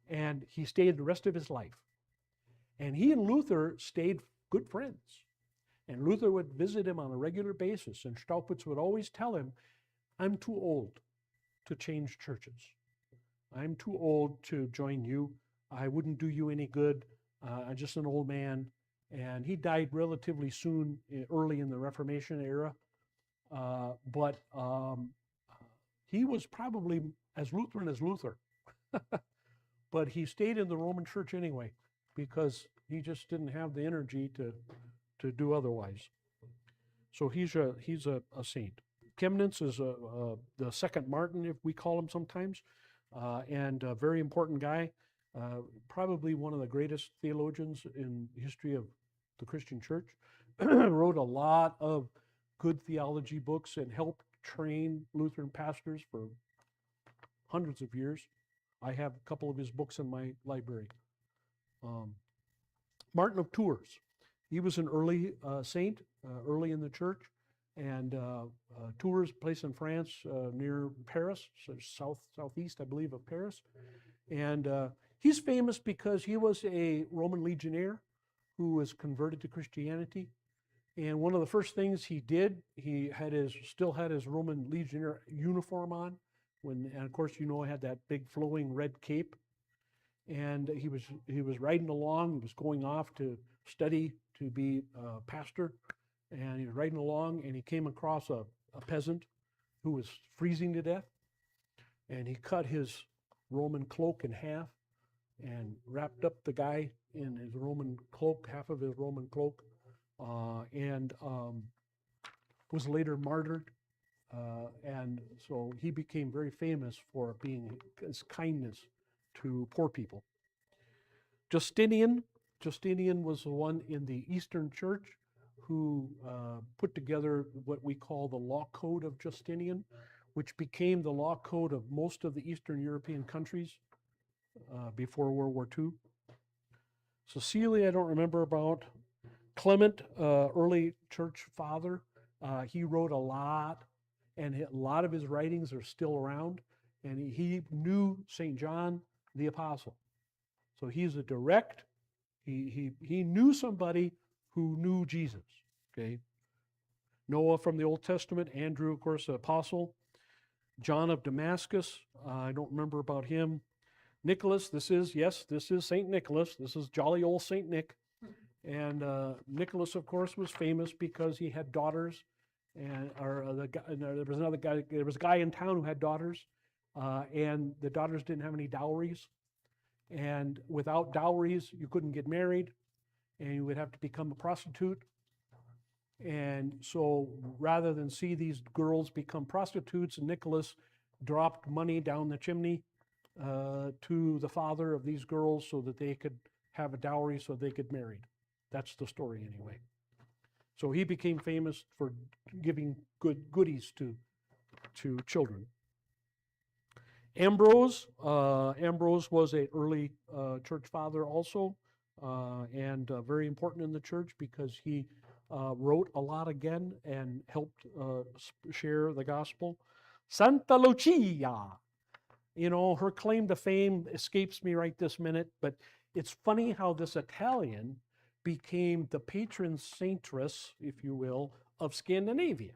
And he stayed the rest of his life. And he and Luther stayed good friends. And Luther would visit him on a regular basis, and Staupitz would always tell him, I'm too old to change churches. I'm too old to join you. I wouldn't do you any good. I'm just an old man. And he died relatively soon, early in the Reformation era. But he was probably as Lutheran as Luther. But he stayed in the Roman Church anyway, because he just didn't have the energy to do otherwise. So he's a saint. Chemnitz is the second Martin, if we call him sometimes, and a very important guy, probably one of the greatest theologians in the history of the Christian church. Wrote a lot of good theology books and helped train Lutheran pastors for hundreds of years. I have a couple of his books in my library. Martin of Tours. He was an early saint, early in the church. And Tours, a place in France near Paris, so southeast, I believe, of Paris. And he's famous because he was a Roman legionnaire who was converted to Christianity. And one of the first things he did, he still had his Roman legionnaire uniform on. And of course, he had that big flowing red cape. And he was riding along. He was going off to study to be a pastor. And he was riding along, and he came across a peasant who was freezing to death. And he cut his Roman cloak in half and wrapped up the guy in his Roman cloak, half of his Roman cloak, and was later martyred. And so he became very famous for his kindness to poor people. Justinian was the one in the Eastern Church who put together what we call the Law Code of Justinian, which became the law code of most of the Eastern European countries before World War II. Cecilia, I don't remember about. Clement, early church father, he wrote a lot, and a lot of his writings are still around. And he knew St. John the Apostle. So he's a direct, he knew somebody who knew Jesus. Okay. Noah from the Old Testament, Andrew, of course, the apostle. John of Damascus, I don't remember about him. Nicholas, this is St. Nicholas. This is jolly old St. Nick. And Nicholas, of course, was famous because he had daughters. And there was a guy in town who had daughters, and the daughters didn't have any dowries. And without dowries, you couldn't get married, and you would have to become a prostitute. And so rather than see these girls become prostitutes, Nicholas dropped money down the chimney to the father of these girls so that they could have a dowry so they could marry. That's the story anyway. So he became famous for giving goodies to children. Ambrose was an early church father also, and very important in the church because he wrote a lot again and helped share the gospel. Santa Lucia, her claim to fame escapes me right this minute, but it's funny how this Italian became the patron saintress, if you will, of Scandinavia.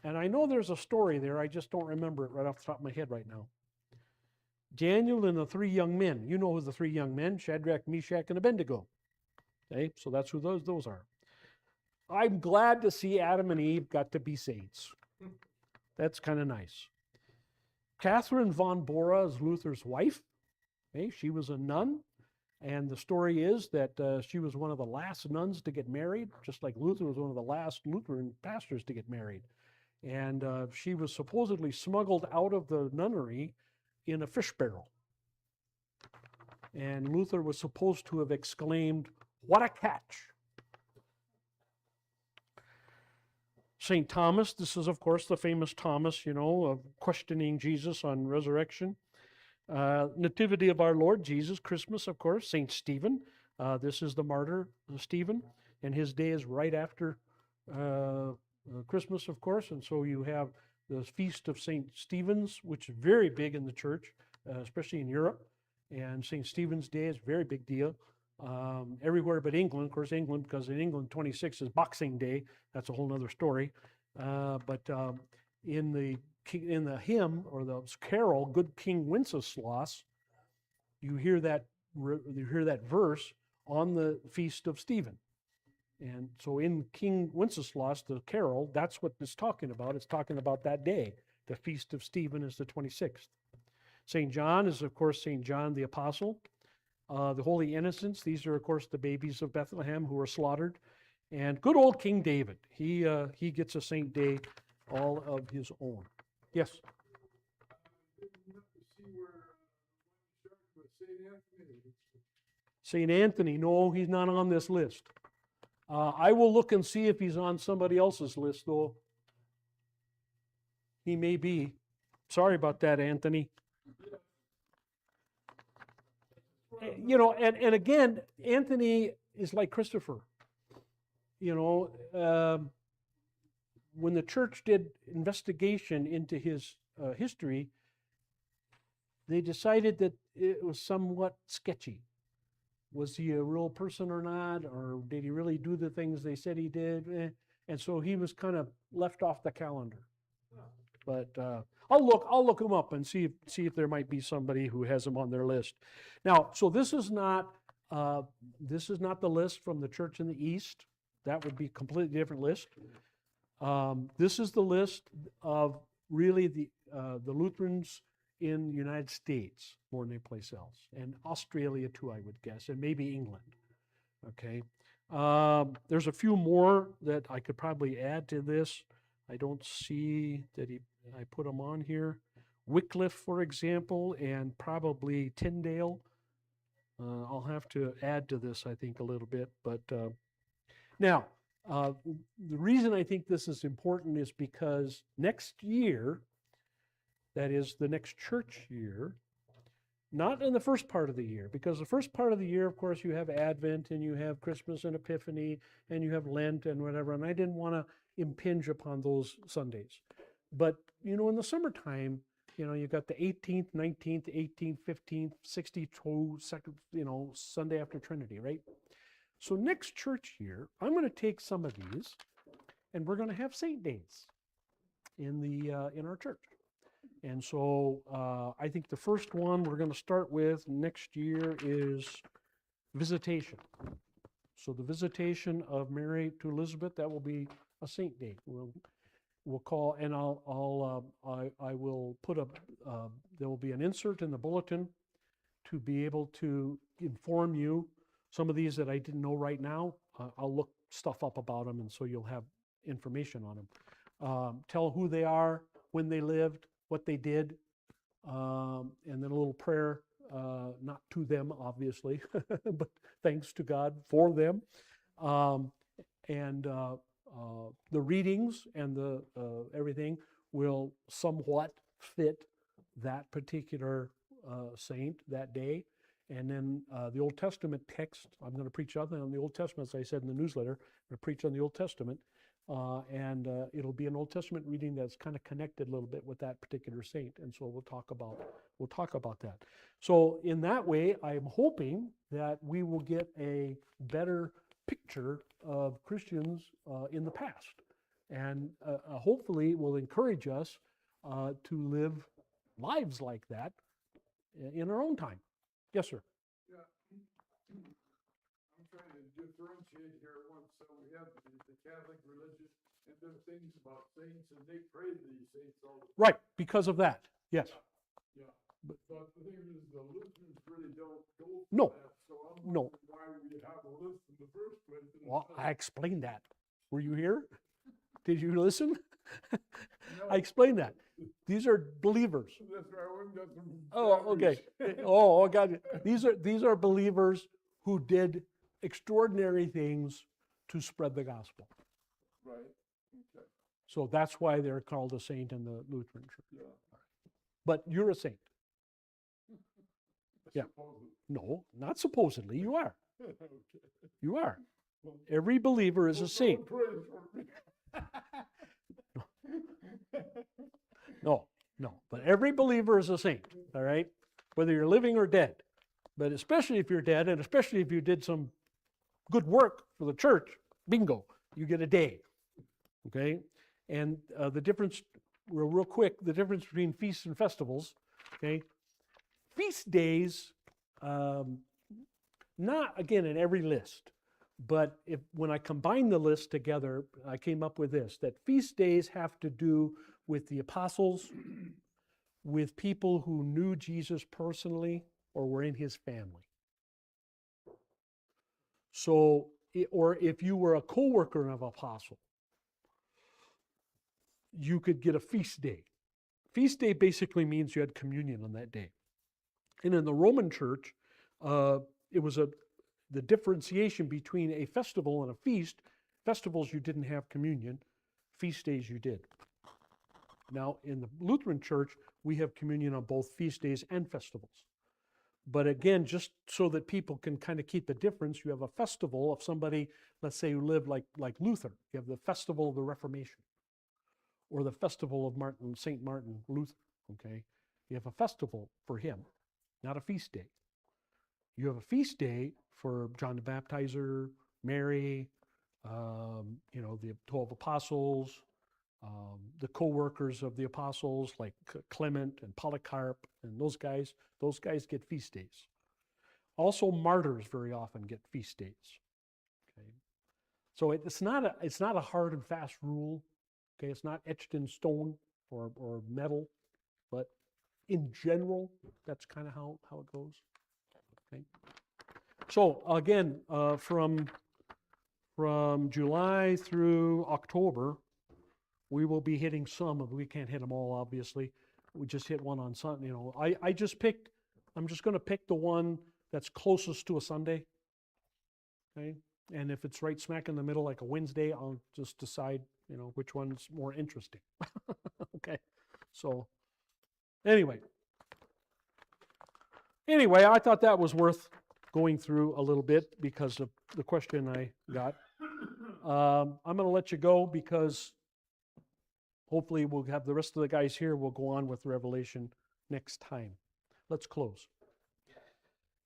And I know there's a story there, I just don't remember it right off the top of my head right now. Daniel and the three young men. You know who the three young men, Shadrach, Meshach, and Abednego. Okay, so that's who those are. I'm glad to see Adam and Eve got to be saints. That's kind of nice. Catherine von Bora is Luther's wife. Okay, she was a nun. And the story is that she was one of the last nuns to get married, just like Luther was one of the last Lutheran pastors to get married. And she was supposedly smuggled out of the nunnery in a fish barrel. And Luther was supposed to have exclaimed, "What a catch!" St. Thomas, this is, of course, the famous Thomas, of questioning Jesus on resurrection. Nativity of our Lord Jesus, Christmas, of course. St. Stephen, this is the martyr, Stephen, and his day is right after Christmas, of course, and so you have the Feast of St. Stephen's, which is very big in the church, especially in Europe, and St. Stephen's Day is a very big deal. Everywhere but England, of course, because in England 26 is Boxing Day. That's a whole other story. But in the hymn or the carol, "Good King Wenceslas," you hear that verse on the Feast of Stephen. And so in King Wenceslas, the carol, that's what it's talking about. It's talking about that day. The Feast of Stephen is the 26th. St. John is, of course, St. John the Apostle. The Holy Innocents, these are, of course, the babies of Bethlehem who were slaughtered. And good old King David, he gets a saint day all of his own. Yes? St. Anthony, no, he's not on this list. I will look and see if he's on somebody else's list, though. He may be. Sorry about that, Anthony. And again, Anthony is like Christopher. When the church did investigation into his history, they decided that it was somewhat sketchy. Was he a real person or not? Or did he really do the things they said he did? And so he was kind of left off the calendar. But I'll look him up and see if there might be somebody who has him on their list. Now, so this is not the list from the church in the East. That would be a completely different list. This is the list of really the Lutherans in the United States more than any place else, and Australia too, I would guess, and maybe England. Okay, there's a few more that I could probably add to this. I don't see that I put them on here. Wycliffe, for example, and probably Tyndale. I'll have to add to this, I think, a little bit. But now, the reason I think this is important is because next year, that is the next church year, Not in the first part of the year, because the first part of the year, of course, you have Advent and you have Christmas and Epiphany and you have Lent and whatever, and I didn't want to impinge upon those Sundays. But, in the summertime, you got the 18th, 19th, 18th, 15th, 62, second, Sunday after Trinity, right? So next church year, I'm going to take some of these and we're going to have Saint Days in our church. And so I think the first one we're going to start with next year is Visitation. So the Visitation of Mary to Elizabeth, that will be a saint day. We'll call, and I will put there will be an insert in the bulletin to be able to inform you. Some of these that I didn't know right now, I'll look stuff up about them, and so you'll have information on them. Tell who they are, when they lived, what they did, and then a little prayer, not to them, obviously, but thanks to God for them. And the readings and the everything will somewhat fit that particular saint that day. And then the Old Testament text, I'm going to preach on the Old Testament, as I said in the newsletter. I'm going to preach on the Old Testament. And it'll be an Old Testament reading that's kind of connected a little bit with that particular saint, and so we'll talk about that. So in that way, I'm hoping that we will get a better picture of Christians in the past, and hopefully will encourage us to live lives like that in our own time. Yes, sir. Yeah. I'm trying to differentiate here once. So we have the Catholic religion and there's things about saints and they pray to these saints all the time. Right, because of that. Yes. Yeah. But the thing is, the Lutherans really don't go for No. that. So I'm No. wondering why we have a list in the first place. Well, I explained that. Were you here? Did you listen? No, I explained that. These are believers. that's right. I wouldn't got some Oh, okay. batteries. Oh, God. These are believers who did extraordinary things to spread the gospel. Right. Okay. So that's why they're called a saint in the Lutheran Church. Yeah. But you're a saint. Yeah. Supposedly. No, not supposedly. You are. Okay. You are. Well, Every believer is a well, saint. God praise for me. No. But every believer is a saint, all right? Whether you're living or dead. But especially if you're dead, and especially if you did some good work for the church, bingo, you get a day, okay? And the difference, real quick, the difference between feasts and festivals, okay? Feast days, not, again, in every list, but when I combine the list together, I came up with this, that feast days have to do with the apostles, with people who knew Jesus personally or were in his family. So, or if you were a co-worker of an apostle, you could get a feast day. Feast day basically means you had communion on that day. And in the Roman church, it was the differentiation between a festival and a feast. Festivals, you didn't have communion. Feast days, you did. Now, in the Lutheran church, we have communion on both feast days and festivals. But again, just so that people can kind of keep the difference, you have a festival of somebody, let's say, who lived like Luther. You have the festival of the Reformation, or the festival of St. Martin Luther, okay? You have a festival for him, not a feast day. You have a feast day for John the Baptizer, Mary, the 12 apostles, the co-workers of the apostles like Clement and Polycarp and those guys get feast days. Also, martyrs very often get feast days. Okay, so it's not a hard and fast rule. Okay, it's not etched in stone or metal, but in general, that's kind of how it goes. Okay, so again, from July through October, we will be hitting some of, we can't hit them all, obviously. We just hit one on Sunday. I'm just going to pick the one that's closest to a Sunday. Okay. And if it's right smack in the middle, like a Wednesday, I'll just decide, which one's more interesting. Okay. So anyway, Anyway, I thought that was worth going through a little bit because of the question I got. I'm going to let you go because hopefully we'll have the rest of the guys here. We'll go on with Revelation next time. Let's close.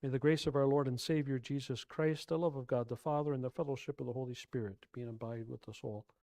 May the grace of our Lord and Savior Jesus Christ, the love of God the Father, and the fellowship of the Holy Spirit be and abide with us all.